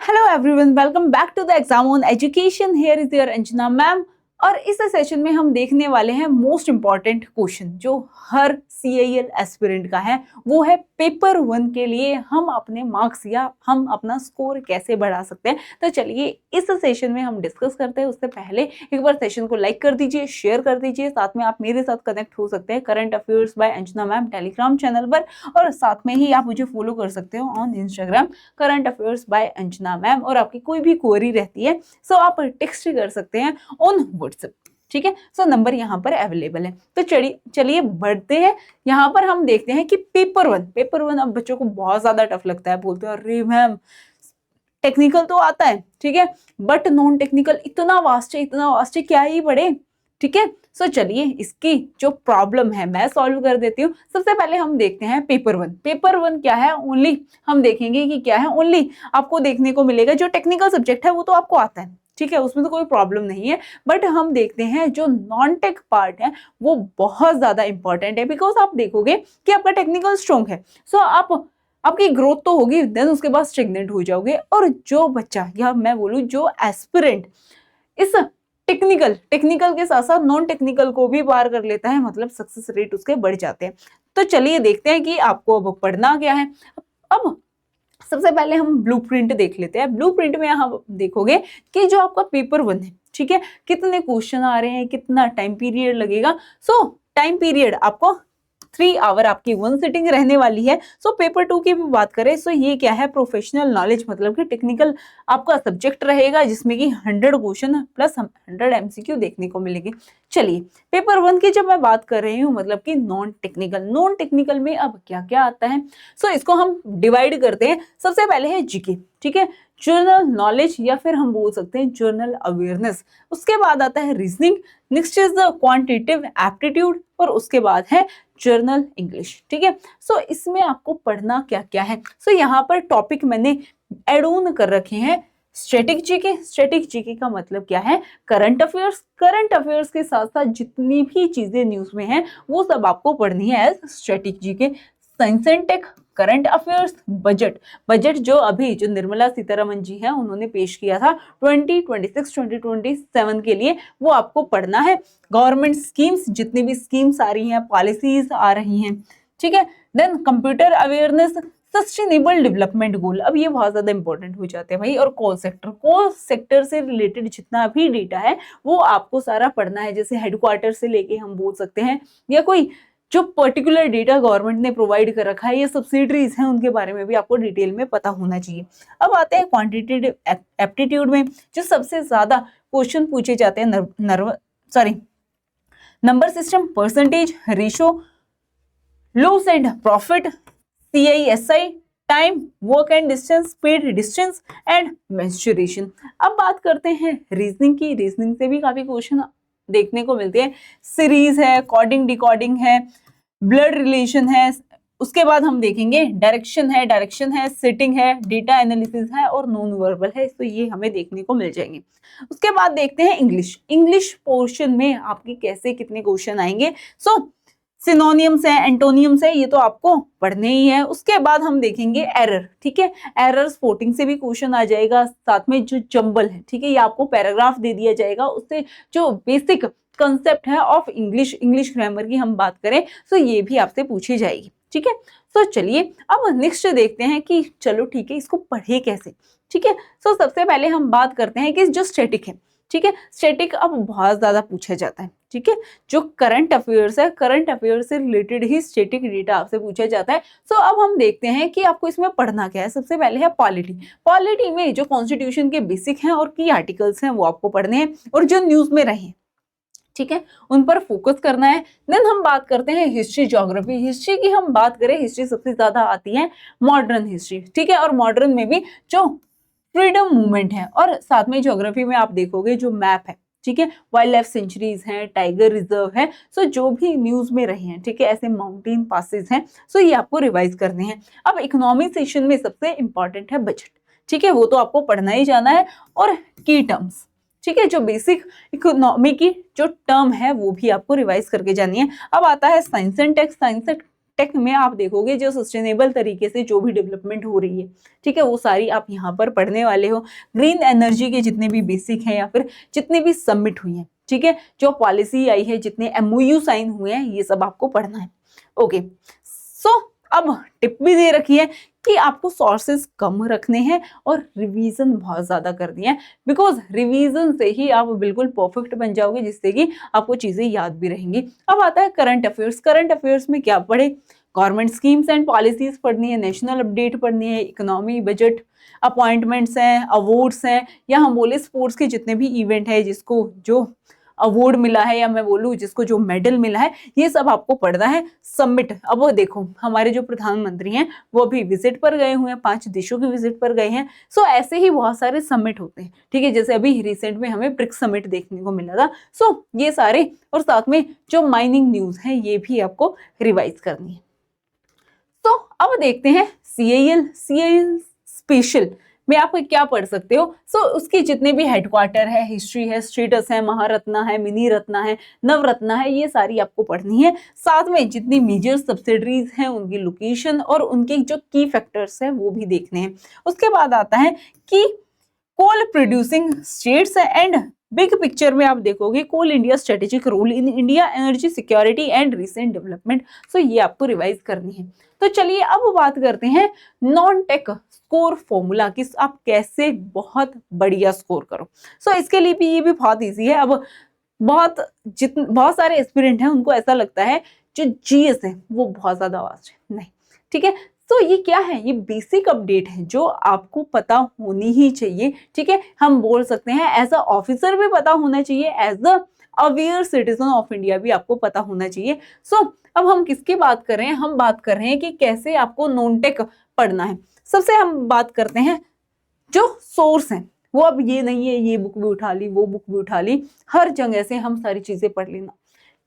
Hello everyone, welcome back to the exam on education. Here is your Anjana ma'am. और इस session में हम देखने वाले हैं मोस्ट इंपॉर्टेंट क्वेश्चन जो हर CIL एस्पिरेंट का है। वो है पेपर 1 के लिए हम अपने मार्क्स या हम अपना स्कोर कैसे बढ़ा सकते हैं। तो चलिए इस सेशन में हम डिस्कस करते हैं। उससे पहले एक बार सेशन को लाइक कर दीजिए, शेयर कर दीजिए। साथ में आप मेरे साथ कनेक्ट हो सकते हैं current affairs by Anjana ma'am Telegram channel पर, और साथ में ही आप मुझे फॉलो कर सकते हो on Instagram current affairs by Anjana ma'am. और आपकी कोई भी क्वेरी रहती है सो आप टेक्स्ट कर सकते हैं ऑन व्हाट्सएप, ठीक है। सो नंबर यहाँ पर अवेलेबल है। तो चलिए बढ़ते हैं। यहाँ पर हम देखते हैं कि पेपर वन अब बच्चों को बहुत ज्यादा टफ लगता है। बोलते हैं अरे मैम टेक्निकल तो आता है, ठीक है, बट नॉन टेक्निकल इतना वास्ट है क्या ही पढ़े, ठीक है। सो चलिए इसकी जो प्रॉब्लम है मैं सॉल्व कर देती हूँ। सबसे पहले हम देखते हैं पेपर वन क्या है। ओनली हम देखेंगे कि क्या है। ओनली आपको देखने को मिलेगा जो टेक्निकल सब्जेक्ट है वो तो आपको आता है, ठीक है, उसमें तो कोई प्रॉब्लम नहीं है। बट हम देखते हैं जो नॉन टेक पार्ट है वो बहुत ज्यादा इंपॉर्टेंट है। बिकॉज आप देखोगे कि आपका टेक्निकल स्ट्रॉन्ग है, सो आपकी ग्रोथ तो होगी, देन उसके बाद स्टेगनेंट हो जाओगे। और जो बच्चा या मैं बोलूं जो एस्पिरेंट इस टेक्निकल के साथ साथ नॉन टेक्निकल को भी पार कर लेता है, मतलब सक्सेस रेट उसके बढ़ जाते हैं। तो चलिए देखते हैं कि आपको अब पढ़ना क्या है। अब सबसे पहले हम ब्लूप्रिंट देख लेते हैं। ब्लूप्रिंट में आप देखोगे कि जो आपका पेपर 1 है, ठीक है, कितने क्वेश्चन आ रहे हैं, कितना टाइम पीरियड लगेगा। सो टाइम पीरियड आपको 3 आवर आपकी 1 सिटिंग रहने वाली है। सो पेपर 2 की भी बात करें सो ये क्या है, प्रोफेशनल नॉलेज, मतलब कि टेक्निकल आपका सब्जेक्ट रहेगा जिसमें कि 100 क्वेश्चन प्लस 100 MCQ देखने को मिलेगी। चलिए पेपर 1 की जब मैं बात कर रही हूँ, मतलब कि नॉन टेक्निकल में अब क्या क्या आता है। सो इसको हम डिवाइड करते हैं। सबसे पहले है जीके, ठीक है, जर्नल नॉलेज या फिर हम बोल सकते हैं जर्नल अवेयरनेस। उसके बाद आता है reasoning, next is the quantitative aptitude, और उसके बाद है जर्नल इंग्लिश, ठीक है। सो इसमें आपको पढ़ना क्या क्या है। सो यहाँ पर टॉपिक मैंने एड ऑन कर रखे हैं। स्टैटिक जीके का मतलब क्या है, करंट अफेयर्स के साथ साथ जितनी भी चीजें न्यूज में हैं वो सब आपको पढ़नी है as static GK. Science and tech, current affairs, budget जो निर्मला सीतारमन जी हैं उन्होंने पेश किया था 2026-2027 के लिए, वो आपको पढ़ना है। गवर्नमेंट स्कीम्स, जितनी भी स्कीम्स आ रही हैं, पॉलिसीज आ रही हैं, ठीक है। Then computer awareness, sustainable development goal, अब ये बहुत ज्यादा इंपॉर्टेंट हो जाते हैं भाई। और कोल सेक्टर से रिलेटेड जितना भी डेटा है वो आपको सारा पढ़ना है। जैसे हेडक्वार्टर से लेके हम बोल सकते हैं या कोई जो पर्टिकुलर डेटा गवर्नमेंट ने प्रोवाइड कर रखा है, ये सब्सिडरीज हैं, उनके बारे में भी आपको डिटेल में पता होना चाहिए। अब आते हैं क्वांटिटेटिव एप्टीट्यूड में, जो सबसे ज्यादा क्वेश्चन पूछे जाते हैं number system, percentage, ratio, loss and profit, CISI, time, work and distance, speed, distance and mensuration. अब बात करते हैं रीजनिंग की। रीजनिंग से भी काफी क्वेश्चन देखने को मिलते हैं। सीरीज है, कोडिंग डिकोडिंग है, ब्लड रिलेशन है। उसके बाद हम देखेंगे डायरेक्शन है, सेटिंग है, डेटा एनालिसिस है और नॉन वर्बल है। तो ये हमें देखने को मिल जाएंगे। उसके बाद देखते हैं इंग्लिश पोर्शन में आपके कैसे कितने क्वेश्चन आएंगे। सो सिनोनियम्स है, एंटोनियम्स है, ये तो आपको पढ़ने ही है। उसके बाद हम देखेंगे एरर, ठीक है, एरर स्पॉटिंग से भी क्वेश्चन आ जाएगा। साथ में जो जंबल है, ठीक है, ये आपको पैराग्राफ दे दिया जाएगा, उससे जो बेसिक कंसेप्ट है ऑफ इंग्लिश ग्रामर की हम बात करें तो ये भी आपसे पूछी जाएगी, ठीक है। तो चलिए अब नेक्स्ट देखते हैं कि चलो ठीक है इसको पढ़े कैसे, ठीक है। सो सबसे पहले हम बात करते हैं कि जो स्टैटिक है, ठीक है, स्टैटिक अब बहुत ज्यादा पूछा जाता है, ठीक है। जो करंट अफेयर्स है, करंट अफेयर्स से रिलेटेड ही स्टैटिक डेटा आपसे पूछा जाता है। सो अब हम देखते हैं कि आपको इसमें पढ़ना क्या है। सबसे पहले है पॉलिटी में जो कॉन्स्टिट्यूशन के बेसिक हैं और की आर्टिकल्स हैं वो आपको पढ़ने हैं, और जो न्यूज में रहे, ठीक है, उन पर फोकस करना है। देन हम बात करते हैं हिस्ट्री ज्योग्राफी। हिस्ट्री की हम बात करें, हिस्ट्री सबसे ज्यादा आती है मॉडर्न हिस्ट्री, ठीक है, और मॉडर्न में भी जो फ्रीडम मूवमेंट है, और साथ में ज्योग्राफी में आप देखोगे जो मैप है, ठीक है, वाइल्ड लाइफ सेंचुरीज हैं, टाइगर रिजर्व है। सो जो भी न्यूज में रहे हैं, ठीक है, ऐसे माउंटेन पासेस हैं, सो ये आपको रिवाइज करने हैं। अब इकोनॉमी सेक्शन में सबसे इंपॉर्टेंट है बजट, ठीक है, वो तो आपको पढ़ना ही जाना है। और की टर्म्स, ठीक है, जो बेसिक इकोनॉमी की जो टर्म है वो भी आपको रिवाइज करके जानी है। अब आता है साइंस एंड टेक। टेक में आप देखोगे जो सस्टेनेबल तरीके से जो भी डेवलपमेंट हो रही है, ठीक है, वो सारी आप यहाँ पर पढ़ने वाले हो। ग्रीन एनर्जी के जितने भी बेसिक हैं या फिर जितने भी सबमिट हुई हैं, ठीक है, जो पॉलिसी आई है, जितने MOU साइन हुए हैं, ये सब आपको पढ़ना है। ओके, सो अब टिप भी दे रखी है कि आपको सोर्सेस कम रखने हैं और रिवीजन बहुत ज्यादा करनी है, बिकॉज रिवीजन से ही आप बिल्कुल परफेक्ट बन जाओगे, जिससे कि आपको चीजें याद भी रहेंगी। अब आता है करंट अफेयर्स। करंट अफेयर्स में क्या पढ़े? गवर्नमेंट स्कीम्स एंड पॉलिसीज पढ़नी है, नेशनल अपडेट पढ़नी है, इकोनॉमी, बजट, अपॉइंटमेंट्स हैं, अवार्ड्स हैं, या हम बोले स्पोर्ट्स के जितने भी इवेंट है, जिसको जो अवार्ड मिला है या मैं बोलूँ जिसको जो मेडल मिला है, ये सब आपको पढ़ना है। सबमिट, अब वो देखो हमारे जो प्रधानमंत्री हैं वो अभी विजिट पर गए हुए हैं, 5 देशों की विजिट पर गए हैं। सो ऐसे ही बहुत सारे समिट होते हैं, ठीक है, जैसे अभी रिसेंट में हमें ब्रिक्स समिट देखने को मिला था। सो ये सारे, और साथ में जो माइनिंग न्यूज है ये भी आपको रिवाइज करनी है। तो अब देखते हैं CIL स्पेशल में आप क्या पढ़ सकते हो। सो उसकी जितने भी हेडक्वार्टर है, हिस्ट्री है, स्टेटस है, महारत्ना है, मिनी रत्ना है, नवरत्ना है, ये सारी आपको पढ़नी है। साथ में जितनी मेजर सब्सिडरीज हैं उनकी लोकेशन और उनके जो की फैक्टर्स हैं वो भी देखने हैं। उसके बाद आता है कि coal producing states and big picture में आप देखोगे coal India strategic role in India energy security and recent development. So ये आपको रिवाइज करनी है। तो चलिए अब बात करते हैं नॉन टेक स्कोर फॉर्मूला की, आप कैसे बहुत बढ़िया स्कोर करो। सो इसके लिए भी ये भी बहुत इजी है। अब बहुत सारे एस्पिरेंट हैं, उनको ऐसा लगता है जो GS है वो बहुत ज्यादा वास्ट है, नहीं, ठीक है। तो ये क्या है? ये बेसिक अपडेट है जो आपको पता होनी ही चाहिए, ठीक है। हम बोल सकते हैं एज अ ऑफिसर भी पता होना चाहिए, as a aware citizen of India भी आपको पता होना चाहिए। सो अब हम किसकी बात कर रहे हैं? हम बात कर रहे हैं कि कैसे आपको नॉन टेक पढ़ना है। सबसे हम बात करते हैं जो सोर्स हैं, वो अब ये नहीं है ये बुक भी उठा ली, वो बुक भी उठा ली, हर जगह से हम सारी चीजें पढ़ लेना,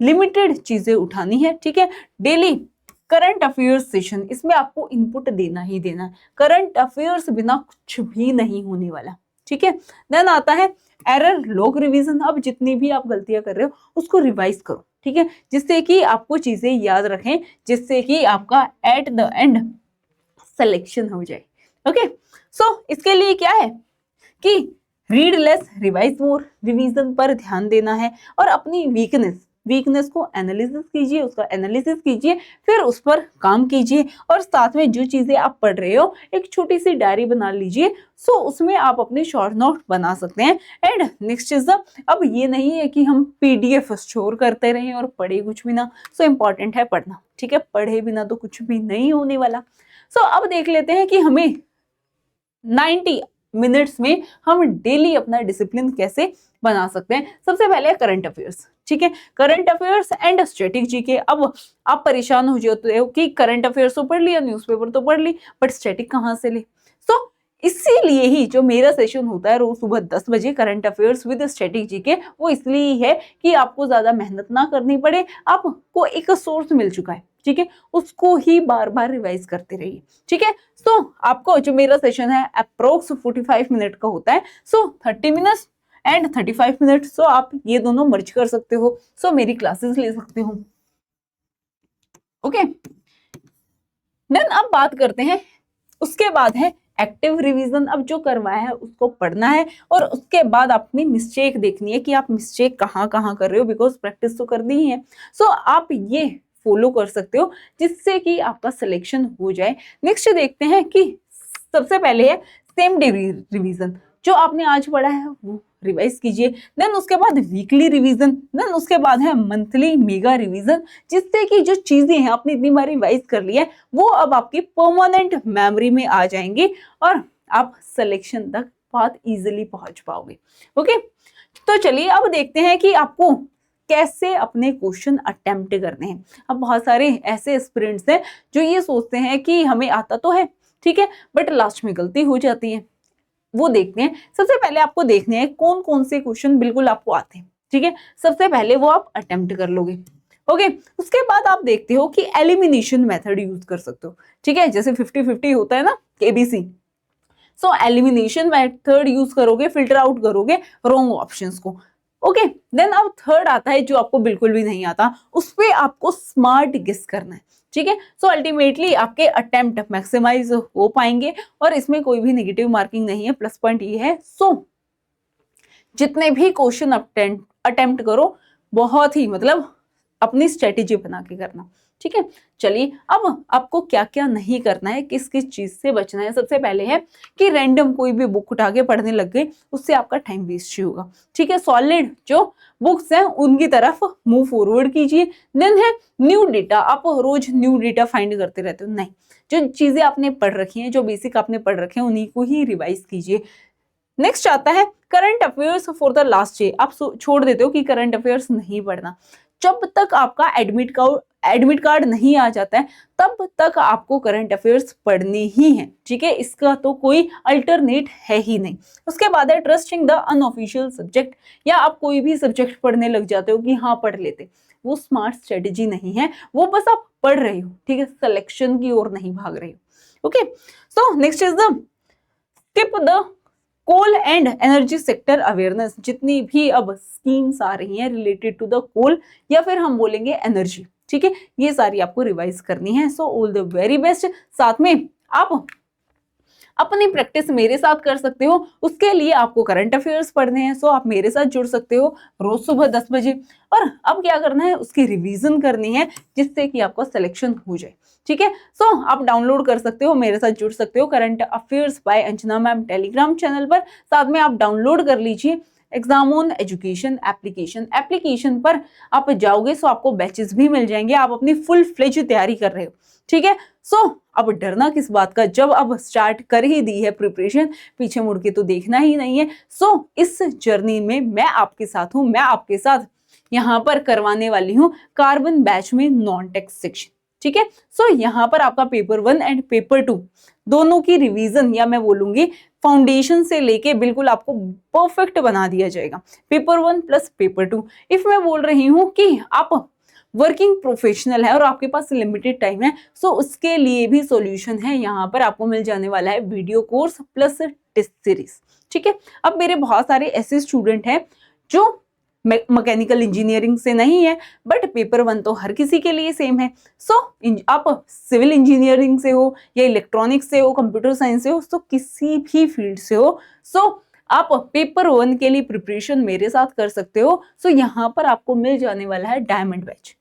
लिमिटेड चीजें उठानी है, ठीक है। डेली करंट अफेयर्स सेशन, इसमें आपको इनपुट देना ही देना है। करंट अफेयर्स बिना कुछ भी नहीं होने वाला, ठीक है। देन आता है एरर लॉग रिवीजन। अब जितनी भी आप गलतियां कर रहे हो उसको रिवाइज करो, ठीक है, जिससे कि आपको चीजें याद रखें, जिससे कि आपका एट द एंड सिलेक्शन हो जाए। ओके, सो इसके लिए क्या है कि रीड लेस रिवाइज मोर, रिवीजन पर ध्यान देना है और अपनी वीकनेस को एनालिसिस कीजिए, उसका एनालिसिस कीजिए, फिर उस पर काम कीजिए और साथ में जो चीजें आप पढ़ रहे हो एक छोटी सी डायरी बना लीजिए। सो उसमें आप अपने शॉर्ट नोट बना सकते हैं। एंड नेक्स्ट इज अब ये नहीं है कि हम PDF स्टोर करते रहें और पढ़े कुछ भी ना। सो इम्पॉर्टेंट है पढ़ना, ठीक है, पढ़े बिना तो कुछ भी नहीं होने वाला। सो अब देख लेते हैं कि हमें 90 मिनट्स में हम डेली अपना डिसिप्लिन कैसे बना सकते हैं। सबसे पहले करंट अफेयर्स, ठीक है, current affairs and static GK. अब आप परेशान हो जाते हो कि करंट अफेयर्स तो पढ़ लिया, न्यूज़पेपर तो पढ़ ली, बट स्टैटिक कहाँ से ले। सो इसीलिए ही जो मेरा सेशन होता है रोज सुबह 10 बजे current affairs with static GK, वो इसलिए है कि आपको ज्यादा मेहनत ना करनी पड़े, आपको एक सोर्स मिल चुका है, ठीक है, उसको ही बार बार रिवाइज करते रहिए, ठीक है। सो आपको जो मेरा सेशन है अप्रोक्स 45 मिनट का होता है। सो 30 मिनट्स एंड 35 मिनट, सो आप ये दोनों मर्ज कर सकते हो। सो मेरी क्लासेस ले सकते हो। ओके, देन अब बात करते हैं, उसके बाद है एक्टिव रिवीजन। अब जो करवाया है उसको पढ़ना है और उसके बाद अपनी मिस्टेक देखनी है कि आप मिस्टेक कहाँ कहाँ कर रहे हो, बिकॉज प्रैक्टिस तो करनी ही है। सो आप ये फॉलो कर सकते हो जिससे कि आपका सिलेक्शन हो जाए। नेक्स्ट देखते हैं कि सबसे पहले है सेम डे रिवीजन, जो आपने आज पढ़ा है वो रिवाइज कीजिए। देन उसके बाद वीकली रिवीजन, देन उसके बाद है मंथली मेगा रिवीजन, जिससे कि जो चीजें हैं आपने इतनी बार रिवाइज कर ली है वो अब आपकी परमानेंट मेमोरी में आ जाएंगी और आप सिलेक्शन तक बहुत इजीली पहुंच पाओगे। ओके, तो चलिए अब देखते हैं कि आपको कैसे अपने क्वेश्चन अटेम्प्ट करने हैं। अब बहुत सारे ऐसे एस्पिरेंट्स हैं जो ये सोचते हैं कि हमें आता तो है, ठीक है, बट लास्ट में गलती हो जाती है। वो देखते हैं, सबसे पहले आपको देखने हैं कौन कौन से क्वेश्चन बिल्कुल आपको आते हैं, ठीक है, सबसे पहले वो आप अटेम्प्ट कर लोगे। ओके, उसके बाद आप देखते हो कि एलिमिनेशन मेथड यूज कर सकते हो, ठीक है, जैसे 50-50 होता है ना, KBC। सो एलिमिनेशन मेथड यूज करोगे, फिल्टर आउट करोगे रॉन्ग ऑप्शंस को। ओके, देन अब थर्ड आता है जो आपको बिल्कुल भी नहीं आता, उस पे आपको स्मार्ट गेस करना है, ठीक है। सो अल्टीमेटली आपके अटेम्प्ट मैक्सिमाइज हो पाएंगे और इसमें कोई भी नेगेटिव मार्किंग नहीं है। प्लस पॉइंट ये है, सो जितने भी क्वेश्चन अटेम्प्ट करो बहुत ही मतलब अपनी स्ट्रेटेजी बना के करना, ठीक है। चलिए अब आपको क्या क्या नहीं करना है, किस किस चीज से बचना है। सबसे पहले है कि रैंडम कोई भी बुक उठा के पढ़ने लग गए, उससे आपका टाइम वेस्ट ही होगा, ठीक है। सॉलिड जो बुक्स हैं उनकी तरफ मूव फॉरवर्ड कीजिए। देन है न्यू डेटा, आप रोज न्यू डेटा फाइंड करते रहते हो, नहीं, जो चीजें आपने पढ़ रखी हैं, जो बेसिक आपने पढ़ रखे हैं उन्हीं को ही रिवाइज कीजिए। नेक्स्ट आता है current affairs for the last day. आप छोड़ देते हो कि करंट अफेयर्स नहीं पढ़ना। जब तक आपका एडमिट कार्ड नहीं आ जाता है तब तक आपको करंट अफेयर्स पढ़नी ही है, ठीक है। इसका तो कोई अल्टरनेट है ही नहीं। उसके बाद है ट्रस्टिंग द अनऑफिशियल सब्जेक्ट, या आप कोई भी सब्जेक्ट पढ़ने लग जाते हो कि हाँ पढ़ लेते, वो स्मार्ट स्ट्रेटेजी नहीं है, वो बस आप पढ़ रहे हो, ठीक है, सिलेक्शन की ओर नहीं भाग रहे हो। Okay, so next is the skip the coal and energy sector awareness. जितनी भी अब स्कीम्स आ रही हैं रिलेटेड टू द कोल या फिर हम बोलेंगे एनर्जी, ठीक है, ये सारी आपको रिवाइज करनी है। So all the very best. साथ में आप अपनी प्रैक्टिस मेरे साथ कर सकते हो, उसके लिए आपको करंट अफेयर्स पढ़ने हैं। सो आप मेरे साथ जुड़ सकते हो रोज सुबह 10 बजे। और अब क्या करना है, उसकी रिवीजन करनी है जिससे कि आपका सिलेक्शन हो जाए, ठीक है। सो आप डाउनलोड कर सकते हो, मेरे साथ जुड़ सकते हो current affairs by Anjana ma'am Telegram channel पर। साथ में आप डाउनलोड कर लीजिए एग्जाम ऑन एजुकेशन एप्लीकेशन पर आप जाओगे सो आपको बैचेस भी मिल जाएंगे। आप अपनी फुल फ्लेज तैयारी कर रहे हो, ठीक है। सो अब डरना किस बात का, जब अब स्टार्ट कर ही दी है प्रिपरेशन, पीछे मुड़ के तो देखना ही नहीं है। सो इस जर्नी में मैं आपके साथ हूं, मैं आपके साथ यहाँ पर करवाने वाली हूँ कार्बन बैच में नॉन टेक्स्ट सेक्शन, ठीक है। सो यहाँ पर आपका पेपर 1 एंड पेपर 2 दोनों की रिवीजन, या मैं बोलूंगी फाउंडेशन से लेके बिल्कुल आपको परफेक्ट बना दिया जाएगा। Paper 1 plus paper 2। इफ मैं बोल रही हूँ कि आप वर्किंग प्रोफेशनल है और आपके पास लिमिटेड टाइम है, सो उसके लिए भी सॉल्यूशन है। यहाँ पर आपको मिल जाने वाला है video course plus test series, ठीक है। अब मेरे बहुत सारे ऐसे स्टूडेंट हैं जो मैकेनिकल इंजीनियरिंग से नहीं है, बट पेपर 1 तो हर किसी के लिए सेम है। सो आप सिविल इंजीनियरिंग से हो या इलेक्ट्रॉनिक्स से हो, कंप्यूटर साइंस से हो, तो किसी भी फील्ड से हो, सो आप पेपर 1 के लिए प्रिपरेशन मेरे साथ कर सकते हो। सो यहाँ पर आपको मिल जाने वाला है डायमंड बैच।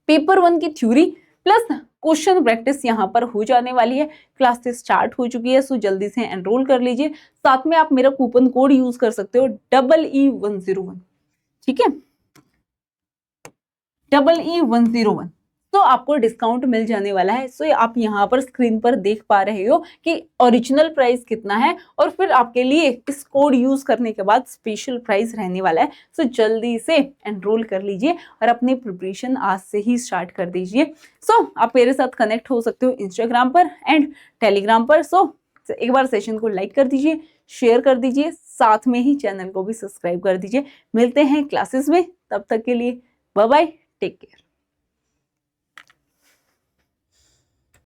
पेपर 1 की थ्योरी प्लस क्वेश्चन प्रैक्टिस यहाँ पर हो जाने वाली है। क्लासेस स्टार्ट हो चुकी है, सो जल्दी से एनरोल कर लीजिए। साथ में आप मेरा कूपन कोड यूज कर सकते हो EE101, ठीक है, EE101। तो आपको डिस्काउंट मिल जाने वाला है। सो आप यहाँ पर स्क्रीन पर देख पा रहे हो कि ओरिजिनल प्राइस कितना है और फिर आपके लिए इस कोड यूज करने के बाद स्पेशल प्राइस रहने वाला है। सो जल्दी से एनरोल कर लीजिए और अपनी प्रिपरेशन आज से ही स्टार्ट कर दीजिए। सो आप मेरे साथ कनेक्ट हो सकते हो इंस्टाग्राम पर एंड टेलीग्राम पर। सो एक बार सेशन को लाइक कर दीजिए, शेयर कर दीजिए, साथ में ही चैनल को भी सब्सक्राइब कर दीजिए। मिलते हैं क्लासेस में, तब तक के लिए बाय बाय, टेक केयर।